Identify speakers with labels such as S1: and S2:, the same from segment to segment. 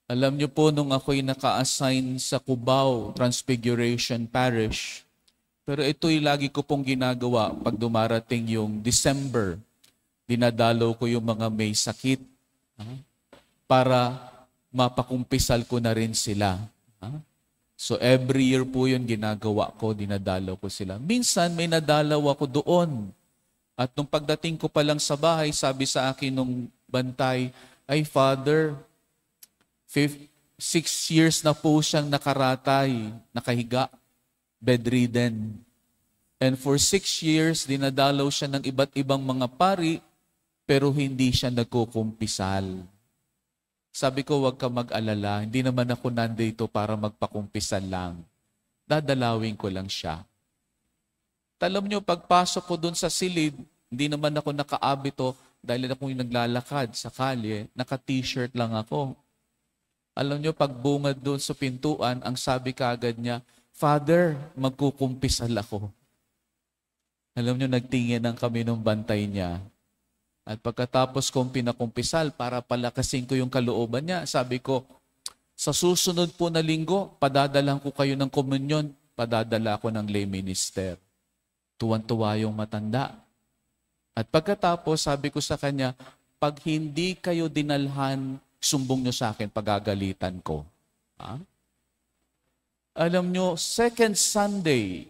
S1: Alam niyo po, nung ako'y naka-assign sa Cubao Transfiguration Parish, pero ito'y lagi ko pong ginagawa pag dumarating yung December. Dinadalaw ko yung mga may sakit para mapakumpisal ko na rin sila. So every year po yun ginagawa ko, dinadalaw ko sila. Minsan may nadalaw ako doon. At nung pagdating ko pa lang sa bahay, sabi sa akin nung bantay, ay Father, 6 years na po siyang nakaratay, nakahiga, bedridden. And for 6 years, dinadalaw siya ng iba't ibang mga pari, pero hindi siya nagkukumpisal. Sabi ko, huwag ka mag-alala. Hindi naman ako nandito para magpakumpisal lang. Dadalawin ko lang siya. Alam nyo, pagpasok ko dun sa silid, hindi naman ako nakaabito dahil ako yung naglalakad sa kalye, naka-t-shirt lang ako. Alam nyo, pagbungad doon sa pintuan, ang sabi kaagad niya, Father, magkukumpisal ako. Alam nyo, nagtingin kami nung bantay niya. At pagkatapos kong pinakumpisal para palakasin ko yung kalooban niya, sabi ko, sa susunod po na linggo, padadalan ko kayo ng komunyon, padadala ko ng lay minister. Tuwan-tuwa yung matanda. At pagkatapos, sabi ko sa kanya, pag hindi kayo dinalhan, sumbong nyo sa akin, pagagalitan ko. Alam nyo, second Sunday,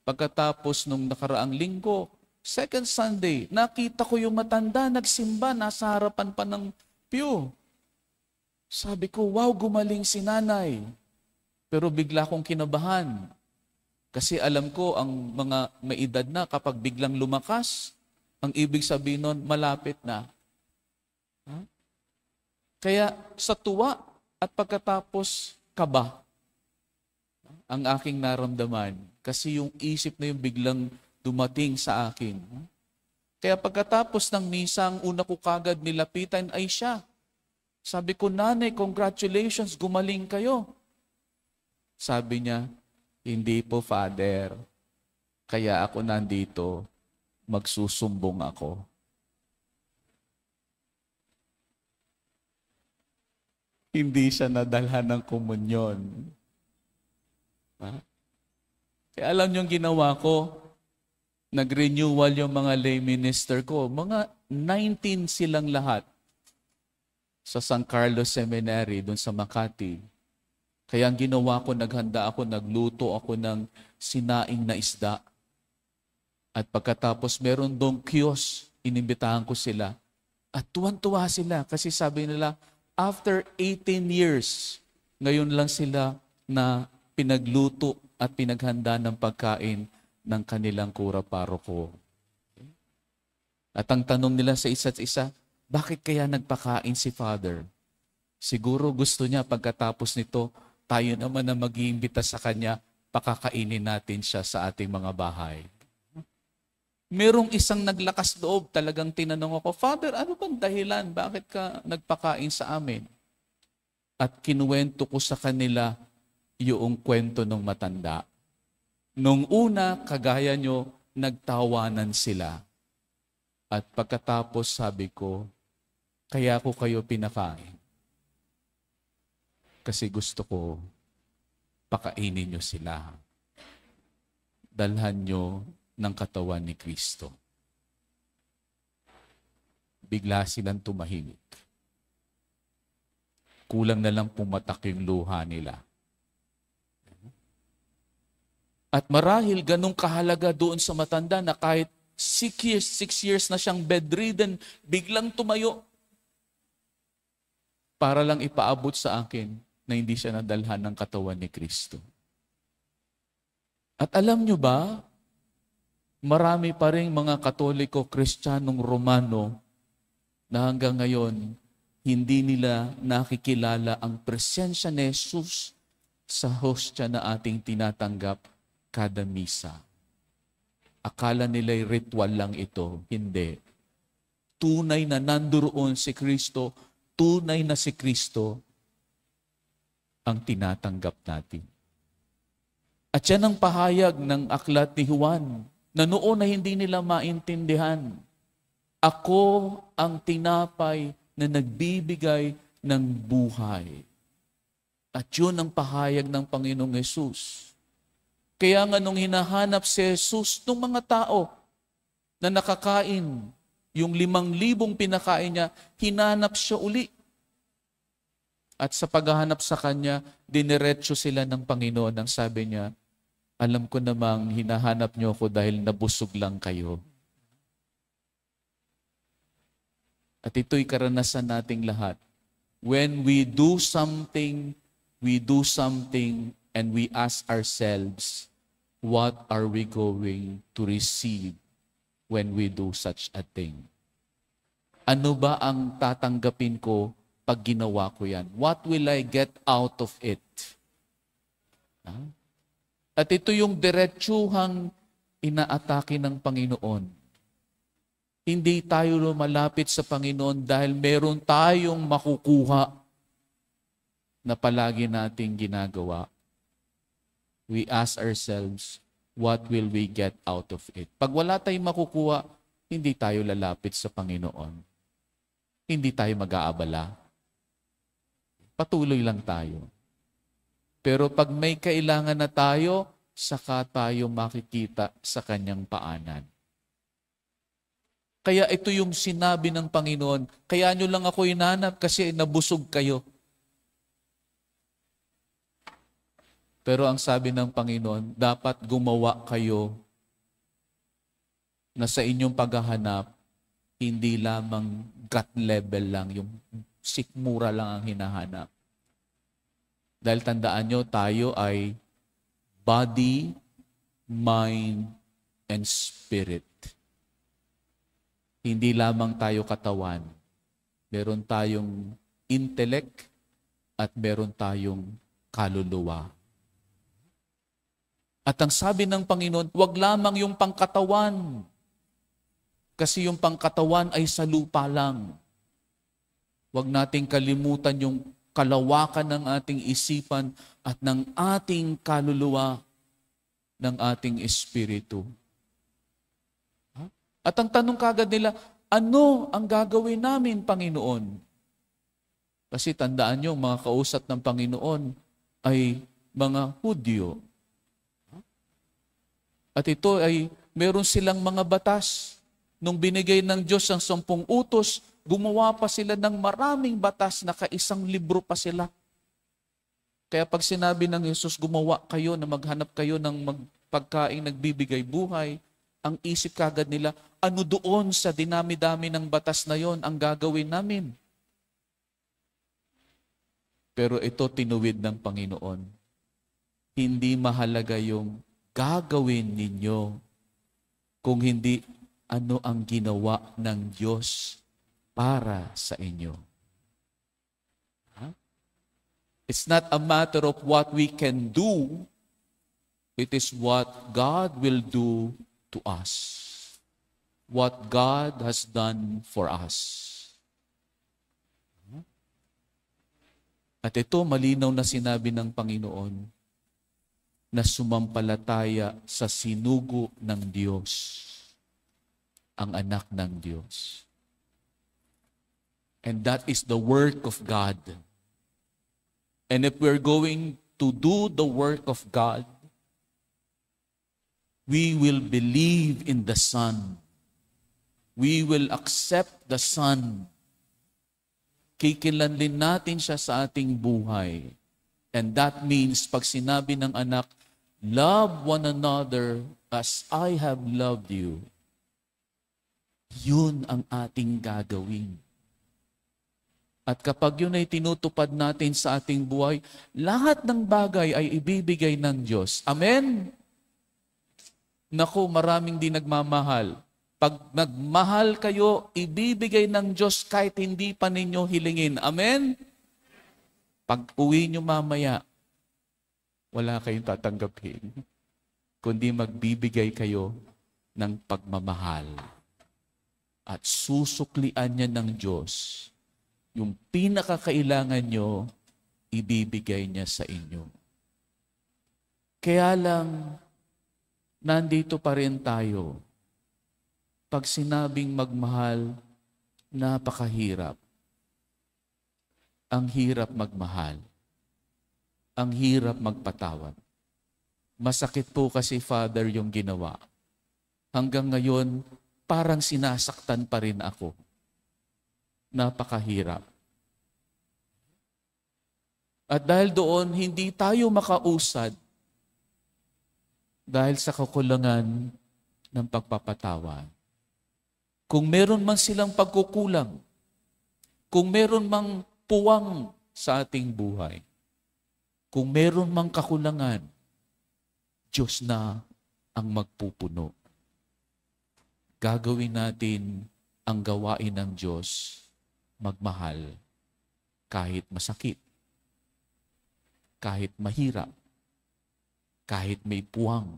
S1: pagkatapos nung nakaraang linggo, second Sunday, nakita ko yung matanda, nagsimba, nasa harapan pa ng pew. Sabi ko, wow, gumaling si nanay. Pero bigla kong kinabahan. Kasi alam ko, ang mga may edad na, kapag biglang lumakas, ang ibig sabihin nun, malapit na. Kaya sa tuwa at pagkatapos kaba, ang aking naramdaman. Kasi yung isip na yung biglang dumating sa akin. Kaya pagkatapos ng misa, ang una ko kagad nilapitan ay siya. Sabi ko, Nanay, congratulations, gumaling kayo. Sabi niya, hindi po, Father. Kaya ako nandito, magsusumbong ako. Hindi siya nadalhan ng komunyon. Kaya alam niyo yung ginawa ko, nag-renewal yung mga lay minister ko. Mga 19 silang lahat sa San Carlos Seminary, doon sa Makati. Kaya ang ginawa ko, naghanda ako, nagluto ako ng sinaing na isda. At pagkatapos meron doong kiosk, inimbitahan ko sila. At tuwan-tuwa sila kasi sabi nila, after 18 years, ngayon lang sila na pinagluto at pinaghanda ng pagkain ng kanilang kura paroko. At ang tanong nila sa isa't isa, bakit kaya nagpakain si Father? Siguro gusto niya pagkatapos nito, tayo naman na mag-iimbita sa kanya, pakakainin natin siya sa ating mga bahay. Merong isang naglakas loob, talagang tinanong ako, Father, ano bang dahilan? Bakit ka nagpakain sa amin? At kinuwento ko sa kanila yung kwento ng matanda. Nung una, kagaya nyo, nagtawanan sila. At pagkatapos sabi ko, kaya ko kayo pinakain. Kasi gusto ko, pakainin nyo sila. Dalhan nyo ng katawan ni Kristo. Bigla silang tumahimik. Kulang na lang pumatak yung luha nila. At marahil ganong kahalaga doon sa matanda na kahit 6 years na siyang bedridden, biglang tumayo para lang ipaabot sa akin na hindi siya nadalhan ng katawan ni Kristo. At alam nyo ba, marami pa rin mga Katoliko, Kristiyanong Romano na hanggang ngayon hindi nila nakikilala ang presensya ni Jesus sa hostya na ating tinatanggap kada misa. Akala nila'y ritual lang ito. Hindi. Tunay na nanduroon si Kristo, tunay na si Kristo ang tinatanggap natin. At yan ang pahayag ng aklat ni Juan na noon na hindi nila maintindihan. Ako ang tinapay na nagbibigay ng buhay. At yun ang pahayag ng Panginoong Yesus. Kaya nga nung hinahanap si Jesus ng mga tao na nakakain, yung 5,000 pinakain niya, hinanap siya uli. At sa paghahanap sa kanya, diniretso sila ng Panginoon. Ang sabi niya, alam ko namang hinahanap niyo ako dahil nabusog lang kayo. At ito'y karanasan nating lahat. When we do something and we ask ourselves, what are we going to receive when we do such a thing? Ano ba ang tatanggapin ko pag ginawa ko yan? What will I get out of it? At ito yung diretsuhang inaatake ng Panginoon. Hindi tayo lumalapit sa Panginoon dahil meron tayong makukuha na palagi nating ginagawa. We ask ourselves, what will we get out of it? Pag wala tayong makukuha, hindi tayo lalapit sa Panginoon. Hindi tayo mag-aabala. Patuloy lang tayo. Pero pag may kailangan na tayo, saka tayo makikita sa kanyang paanan. Kaya ito yung sinabi ng Panginoon, kaya nyo lang ako hinanap kasi nabusog kayo. Pero ang sabi ng Panginoon, dapat gumawa kayo na sa inyong paghahanap, hindi lamang gut level lang, yung sikmura lang ang hinahanap. Dahil tandaan nyo, tayo ay body, mind, and spirit. Hindi lamang tayo katawan. Meron tayong intellect at meron tayong kaluluwa. At ang sabi ng Panginoon, huwag lamang yung pangkatawan. Kasi yung pangkatawan ay sa lupa lang. Huwag nating kalimutan yung kalawakan ng ating isipan at ng ating kaluluwa, ng ating espiritu. At ang tanong kagad nila, ano ang gagawin namin, Panginoon? Kasi tandaan nyo, mga kausap ng Panginoon ay mga Hudyo. At ito ay meron silang mga batas. Nung binigay ng Diyos ang 10 utos, gumawa pa sila ng maraming batas na kaisang libro pa sila. Kaya pag sinabi ng Jesus, gumawa kayo na maghanap kayo ng pagkain nagbibigay buhay, ang isip kagad nila, ano doon sa dinami-dami ng batas na yon ang gagawin namin? Pero ito tinuwid ng Panginoon. Hindi mahalaga yung gagawin ninyo kung hindi ano ang ginawa ng Diyos para sa inyo. It's not a matter of what we can do. It is what God will do to us. What God has done for us. At ito, malinaw na sinabi ng Panginoon na sumampalataya sa sinugo ng Diyos, ang anak ng Diyos. And that is the work of God. And if we're going to do the work of God, we will believe in the Son. We will accept the Son. Kikilanlin natin siya sa ating buhay. And that means, pag sinabi ng anak, love one another as I have loved you. Yun ang ating gagawin. At kapag yun ay tinutupad natin sa ating buhay, lahat ng bagay ay ibibigay ng Diyos. Amen? Naku, maraming di nagmamahal. Pag nagmahal kayo, ibibigay ng Diyos kahit hindi pa ninyo hilingin. Amen? Pag uwi nyo mamaya, wala kayong tatanggapin, kundi magbibigay kayo ng pagmamahal. At susuklian niya ng Diyos, yung pinakakailangan nyo, ibibigay niya sa inyo. Kaya lang, nandito pa rin tayo. Pag sinabing magmahal, napakahirap. Ang hirap magmahal. ang hirap magpatawad. Masakit po kasi, Father, yung ginawa. Hanggang ngayon, parang sinasaktan pa rin ako. Napakahirap. At dahil doon, hindi tayo makausad dahil sa kakulangan ng pagpapatawad. Kung meron man silang pagkukulang, kung meron mang puwang sa ating buhay, kung meron mang kakulangan, Diyos na ang magpupuno. Gagawin natin ang gawain ng Diyos, magmahal, kahit masakit, kahit mahirap, kahit may puwang.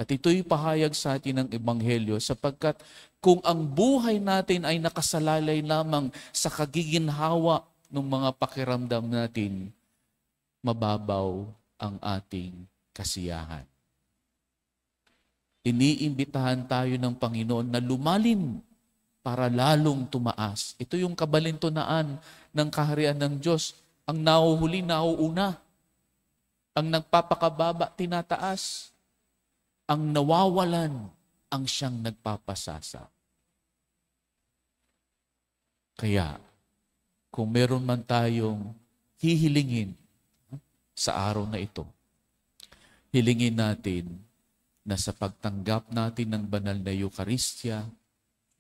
S1: At ito'y pahayag sa atin ng Ebanghelyo sapagkat kung ang buhay natin ay nakasalalay lamang sa kagiginhawa ng mga pakiramdam natin, mababaw ang ating kasiyahan. Iniimbitahan tayo ng Panginoon na lumalim para lalong tumaas. Ito yung kabalintunaan ng kaharian ng Diyos. Ang nahuhuli, nauuna. Ang nagpapakababa, tinataas. Ang nawawalan, ang siyang nagpapasasa. Kaya, kung meron man tayong hihilingin sa araw na ito, hilingin natin na sa pagtanggap natin ng banal na Eucharistia,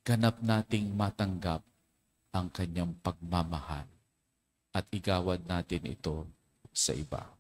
S1: ganap nating matanggap ang kanyang pagmamahal at igawad natin ito sa iba.